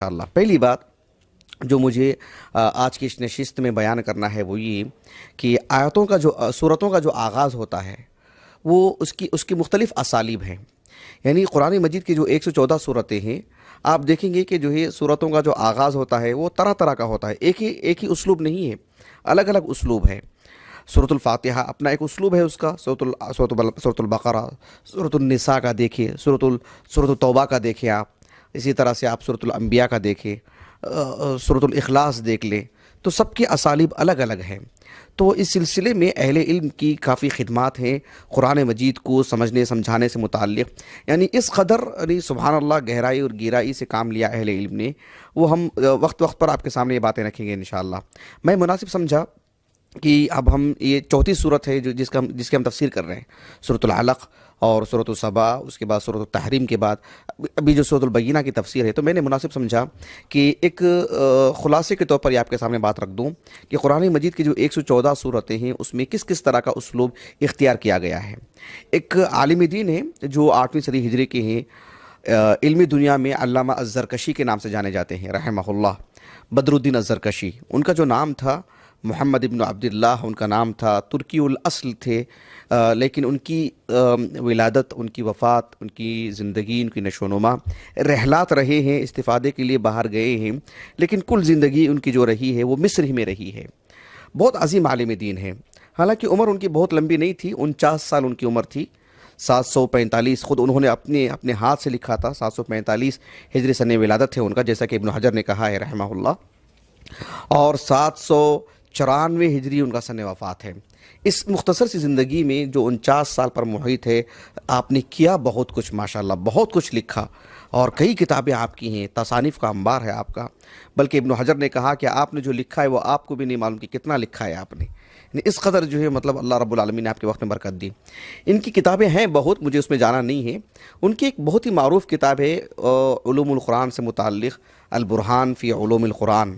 اللہ پہلی بات جو مجھے آج کی اس نشست میں بیان کرنا ہے وہ یہ کہ آیتوں کا جو صورتوں کا جو آغاز ہوتا ہے وہ اس کی مختلف اسالیب ہیں. یعنی قرآن مجید کی جو 114 صورتیں ہیں، آپ دیکھیں گے کہ جو ہے صورتوں کا جو آغاز ہوتا ہے وہ طرح طرح کا ہوتا ہے. ایک ہی اسلوب نہیں ہے، الگ الگ اسلوب ہے. سورۃ الفاتحہ اپنا ایک اسلوب ہے اس کا، سورۃ البقرہ، سورۃ النساء کا دیکھیے، سورۃ التوبہ کا دیکھیں آپ، اسی طرح سے آپ سورۃ الانبیاء کا دیکھیں، سورۃ الاخلاص دیکھ لیں. تو سب کی اسالیب الگ الگ ہیں. تو اس سلسلے میں اہل علم کی کافی خدمات ہیں قرآن مجید کو سمجھنے سمجھانے سے متعلق. یعنی اس قدر سبحان اللہ گہرائی اور گہرائی سے کام لیا اہل علم نے، وہ ہم وقت وقت پر آپ کے سامنے یہ باتیں رکھیں گے انشاءاللہ. میں مناسب سمجھا کہ اب ہم یہ چوتھی صورت ہے جس کی ہم تفسیر کر رہے ہیں، سورۃ العلق اور سورۃ السبا، اس کے بعد سورۃ التحریم کے بعد ابھی جو سورۃ البینہ کی تفسیر ہے. تو میں نے مناسب سمجھا کہ ایک خلاصے کے طور پر یہ آپ کے سامنے بات رکھ دوں کہ قرآن مجید کی جو 114 صورتیں ہیں اس میں کس کس طرح کا اسلوب اختیار کیا گیا ہے. ایک عالم دین ہے جو 8ویں صدی ہجری کے ہیں، علمی دنیا میں علامہ الزرکشی کے نام سے جانے جاتے ہیں رحمہ اللہ، بدر الدین الزرکشی. ان کا جو نام تھا محمد ابن عبداللہ ان کا نام تھا، ترکی الاصل تھے، لیکن ان کی ولادت، ان کی وفات، ان کی زندگی، ان کی نشو و نما، رحلات رہے ہیں، استفادے کے لیے باہر گئے ہیں، لیکن کل زندگی ان کی جو رہی ہے وہ مصر ہی میں رہی ہے. بہت عظیم عالم دین ہے. حالانکہ عمر ان کی بہت لمبی نہیں تھی، 49 سال ان کی عمر تھی. 745 خود انہوں نے اپنے ہاتھ سے لکھا تھا. 745 ہجری سن ولادت ہے ان کا، جیسا کہ ابن حجر نے کہا ہے رحمہ اللہ، اور 794 ہجری ان کا سن وفات ہے. اس مختصر سی زندگی میں جو 49 سال پر محیط ہے، آپ نے کیا بہت کچھ، ماشاءاللہ بہت کچھ لکھا، اور کئی کتابیں آپ کی ہیں، تصانیف کا انبار ہے آپ کا. بلکہ ابن حجر نے کہا کہ آپ نے جو لکھا ہے وہ آپ کو بھی نہیں معلوم کہ کتنا لکھا ہے آپ نے. یعنی اس قدر جو ہے مطلب اللہ رب العالمین نے آپ کے وقت میں برکت دی. ان کی کتابیں ہیں بہت، مجھے اس میں جانا نہیں ہے. ان کی ایک بہت ہی معروف کتاب ہے علوم القرآن سے متعلق، البرہان فی علوم القرآن.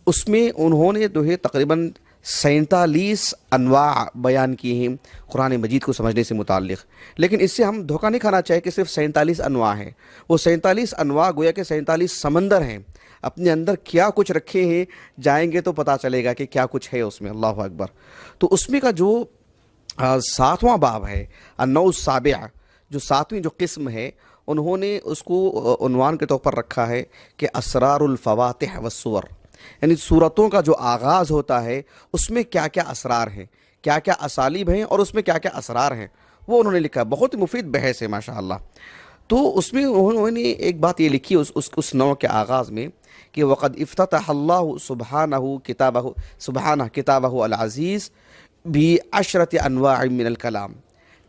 اس میں انہوں نے جو ہے تقریباً 47 انواع بیان کیے ہیں قرآن مجید کو سمجھنے سے متعلق. لیکن اس سے ہم دھوکہ نہیں کھانا چاہیے کہ صرف 47 انواع ہیں. وہ 47 انواع گویا کہ 47 سمندر ہیں، اپنے اندر کیا کچھ رکھے ہیں، جائیں گے تو پتہ چلے گا کہ کیا کچھ ہے اس میں. اللہ اکبر. تو اس میں کا جو 7واں باب ہے، النوع السابع، جو 7ویں جو قسم ہے، انہوں نے اس کو عنوان کے طور پر رکھا ہے کہ اسرار الفواتح والسور. یعنی صورتوں کا جو آغاز ہوتا ہے اس میں کیا کیا اسرار ہیں، کیا کیا اسالیب ہیں، اور اس میں کیا کیا اسرار ہیں، وہ انہوں نے لکھا. بہت ہی مفید بحث ہے ماشاءاللہ. تو اس میں انہوں نے ایک بات یہ لکھی اس نوع کے آغاز میں کہ وقد افتتح اللہ سبحانہ کتابہ العزیز بعشرۃ انواع من الکلام.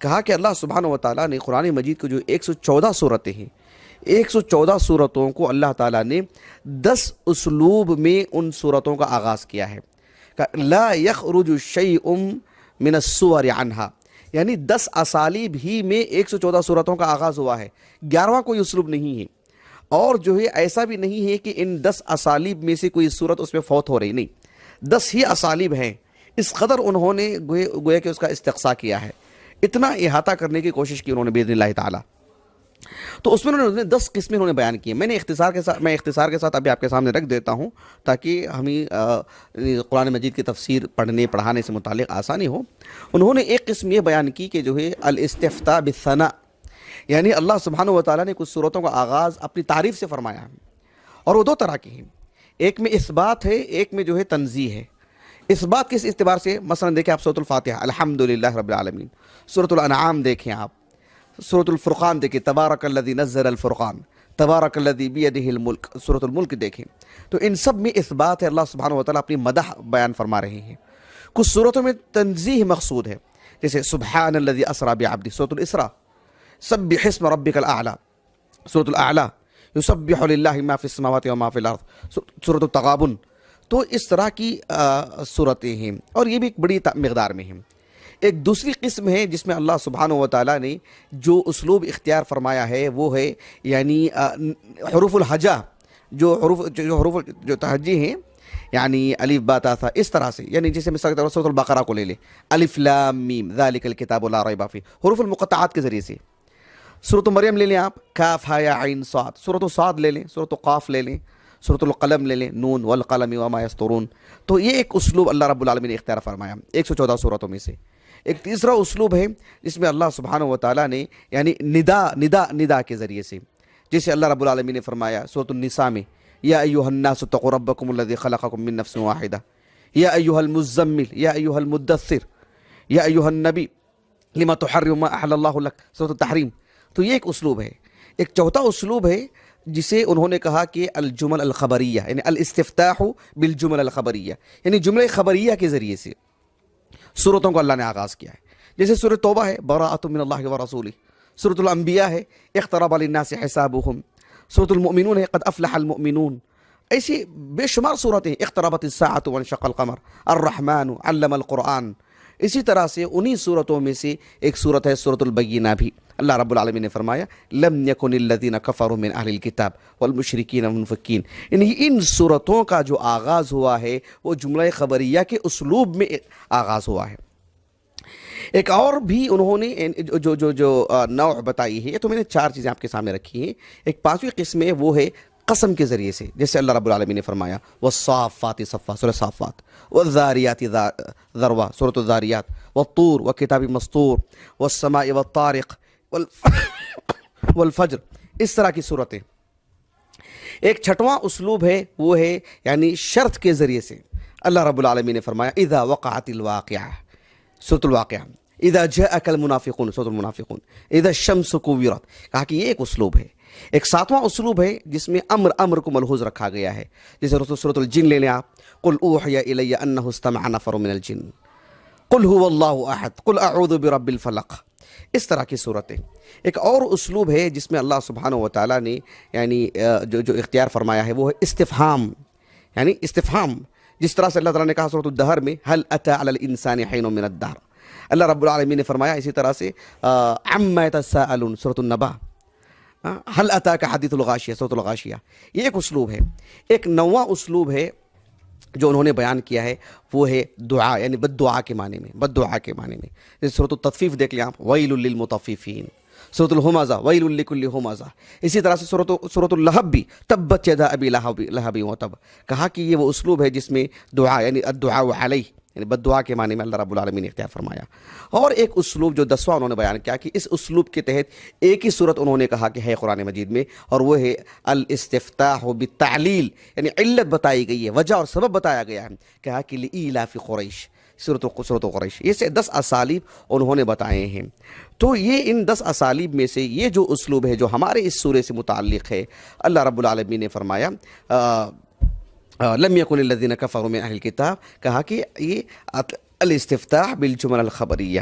کہا کہ اللہ سبحانہ و تعالیٰ نے قرآن مجید کو جو 114 صورتیں ہیں، 114 صورتوں کو اللہ تعالیٰ نے 10 اسلوب میں ان صورتوں کا آغاز کیا ہے. لا یخرج شیء من السور عنہا، یعنی 10 اسالیب ہی میں 114 صورتوں کا آغاز ہوا ہے. 11واں کوئی اسلوب نہیں ہے. اور جو ہے ایسا بھی نہیں ہے کہ ان 10 اسالیب میں سے کوئی صورت اس میں فوت ہو رہی، نہیں، 10 ہی اسالیب ہیں. اس قدر انہوں نے گویا کہ اس کا استقصاء کیا ہے، اتنا احاطہ کرنے کی کوشش کی انہوں نے باذن اللہ تعالیٰ. تو اس میں انہوں نے 10 قسمیں انہوں نے بیان کی. میں اختصار کے ساتھ ابھی آپ کے سامنے رکھ دیتا ہوں تاکہ ہمیں قرآن مجید کی تفسیر پڑھنے پڑھانے سے متعلق آسانی ہو. انہوں نے ایک قسم یہ بیان کی کہ جو ہے الاستفتاء بالثناء، یعنی اللہ سبحانہ و تعالیٰ نے کچھ صورتوں کا آغاز اپنی تعریف سے فرمایا ہے، اور وہ 2 طرح کی ہیں. ایک میں اثبات ہے، ایک میں جو ہے تنزیہ ہے. اثبات کس اعتبار سے؟ مثلا دیکھیں آپ سورۃ الفاتحہ الحمدللہ رب العالمین، سورۃ الانعام دیکھیں آپ، سورۃ الفرقان دیکھیں تبارک الذی نزل الفرقان، تبارک الذی بیدہ الملک، سورۃ الملک دیکھیں. تو ان سب میں اثبات ہے، اللہ سبحانہ و تعالیٰ اپنی مدح بیان فرما رہے ہیں. کچھ صورتوں میں تنزیہ مقصود ہے، جیسے سبحان الذی اسری بعبدہ، سورۃ الاسراء، سبح اسم ربک الاعلی، سورۃ الاعلی، یسبح للہ ما فی السماوات و ما فی الارض، سورۃ التغابن. تو اس طرح کی صورتیں ہیں، اور یہ بھی ایک بڑی مقدار میں ہیں. ایک دوسری قسم ہے جس میں اللہ سبحانہ و تعالیٰ نے جو اسلوب اختیار فرمایا ہے وہ ہے یعنی حروف الہجا، جو حروف جو تہجی ہیں، یعنی الف با تا ثا، اس طرح سے. یعنی جیسے مثال کے طور پر سورۃ البقرہ کو لے لیں، الف لام میم ذالک الکتاب لا ریب فیہ، حروف المقطعات کے ذریعے سے. سورۃ مریم لے لیں آپ، کاف ہا یا عین صاد، سورۃ صاد لے لیں، سورۃ قاف لے لیں، سورۃ القلم لے لیں، نون والقلم وما یسطرون، تو یہ ایک اسلوب اللہ رب العالمین نے اختیار فرمایا 114 صورتوں میں سے۔ ایک تیسرا اسلوب ہے جس میں اللہ سبحانہ و تعالیٰ نے یعنی ندا کے ذریعے سے، جیسے اللہ رب العالمین نے فرمایا سورۃ النساء میں، یا ایھا الناس اتقوا ربکم الذی خلقکم من نفس واحدہ، یا ایھا المزمل، یا ایھا المدثر، یا ایھا النبی لما تحرم ما احل اللہ لک، سورۃ التحریم۔ تو یہ ایک اسلوب ہے۔ ایک چوتھا اسلوب ہے جسے انہوں نے کہا کہ الجمل الخبریہ، یعنی الاستفتاح بالجمل الخبریہ، یعنی جملے خبریہ کے ذریعے سے سورتوں کو اللہ نے آغاز کیا ہے۔ جیسے سورۃ توبہ ہے براءۃ من اللہ ورسولہ، سورۃ الانبیاء ہے اقترب للناس حسابهم، سورۃ المؤمنون ہے قد افلح المؤمنون، ایسی بے شمار صورتیں، اقتربت الساعۃ وانشق القمر، الرحمن علم القرآن۔ اسی طرح سے انہی صورتوں میں سے ایک صورت ہے سورۃ البینہ بھی، اللہ رب العالمین نے فرمایا لم یکن الذین کفروا من اہل الکتاب والمشرکین منفکین، یعنی ان صورتوں کا جو آغاز ہوا ہے وہ جملہ خبریہ کے اسلوب میں آغاز ہوا ہے۔ ایک اور بھی انہوں نے جو نوع بتائی ہے، یہ تو میں نے 4 چیزیں آپ کے سامنے رکھی ہیں۔ ایک 5ویں قسم ہے وہ ہے قسم کے ذریعے سے، جیسے اللہ رب العالمین نے فرمایا والصافات صفا، سورۃ صافات، والذاریات ذروا، سورۃ الذاریات، والطور وکتاب مسطور، والسماء والطارق والفجر، اس طرح کی صورتیں۔ ایک 6واں اسلوب ہے وہ ہے یعنی شرط کے ذریعے سے، اللہ رب العالمین نے فرمایا اذا وقعت الواقعہ، سورۃ الواقعہ، اذا جاءک المنافقون، سورۃ المنافقون، اذا الشمس کورت، کہا کہ یہ ایک اسلوب ہے۔ ایک 7واں اسلوب ہے جس میں امر کو ملحوظ رکھا گیا ہے، جیسے سورۃ الجن لے لیں آپ، قل اوحی الی انہ استمع نفر من الجن، قل هو اللہ احد، قل اعوذ برب الفلق، اس طرح کی صورتیں۔ ایک اور اسلوب ہے جس میں اللہ سبحانہ و تعالیٰ نے یعنی جو اختیار فرمایا ہے وہ ہے استفہام، یعنی استفہام، جس طرح سے اللہ تعالیٰ نے کہا سورۃ الدہر میں هل اتى على الانسان حین من الدہر، اللہ رب العالمین نے فرمایا اسی طرح سے عما يتساءلون، سورۃ النبأ، هل اتاک حدیث الغاشیہ، سورۃ الغاشیہ، یہ ایک اسلوب ہے۔ ایک 9واں اسلوب ہے جو انہوں نے بیان کیا ہے وہ ہے دعا، یعنی بد دعا کے معنی میں، بد دعا کے معنی میں، جیسے سورۃ التطفیف دیکھ لیں آپ، ویل للمطففین، سورۃ الہمزہ، ویل لکل ہمزہ، اسی طرح سے سورۃ اللہب بھی، تبت یدا ابی لہب وتب، کہا کہ یہ وہ اسلوب ہے جس میں دعا یعنی الدعاء علیہ، یعنی بد دعا کے معنی میں اللہ رب العالمین نے اختیار فرمایا۔ اور ایک اسلوب جو 10واں انہوں نے بیان کیا کہ اس اسلوب کے تحت ایک ہی صورت انہوں نے کہا کہ ہے قرآن مجید میں، اور وہ ہے الاستفتاح بالتعلیل، یعنی علت بتائی گئی ہے، وجہ اور سبب بتایا گیا ہے، کہا کہ لإیلاف قریش، سورۃ قریش۔ یہ سے 10 اسالیب انہوں نے بتائے ہیں۔ تو یہ ان 10 اسالیب میں سے یہ جو اسلوب ہے جو ہمارے اس سورے سے متعلق ہے، اللہ رب العالمین نے فرمایا لم یکن الذین کفروا من اہل الکتاب، کہا کہ یہ الاستفتاح بالجمل الخبریہ،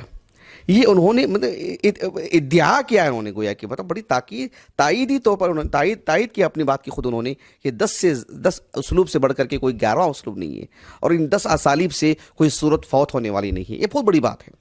یہ انہوں نے ادعا کیا ہے، انہوں نے گویا کہ مطلب بڑی تائیدی طور پر انہوں نے تائید کیا اپنی بات کی خود انہوں نے کہ 10 اسلوب سے بڑھ کر کے کوئی 11واں اسلوب نہیں ہے، اور ان 10 اسالیب سے کوئی صورت فوت ہونے والی نہیں ہے، یہ بہت بڑی بات ہے۔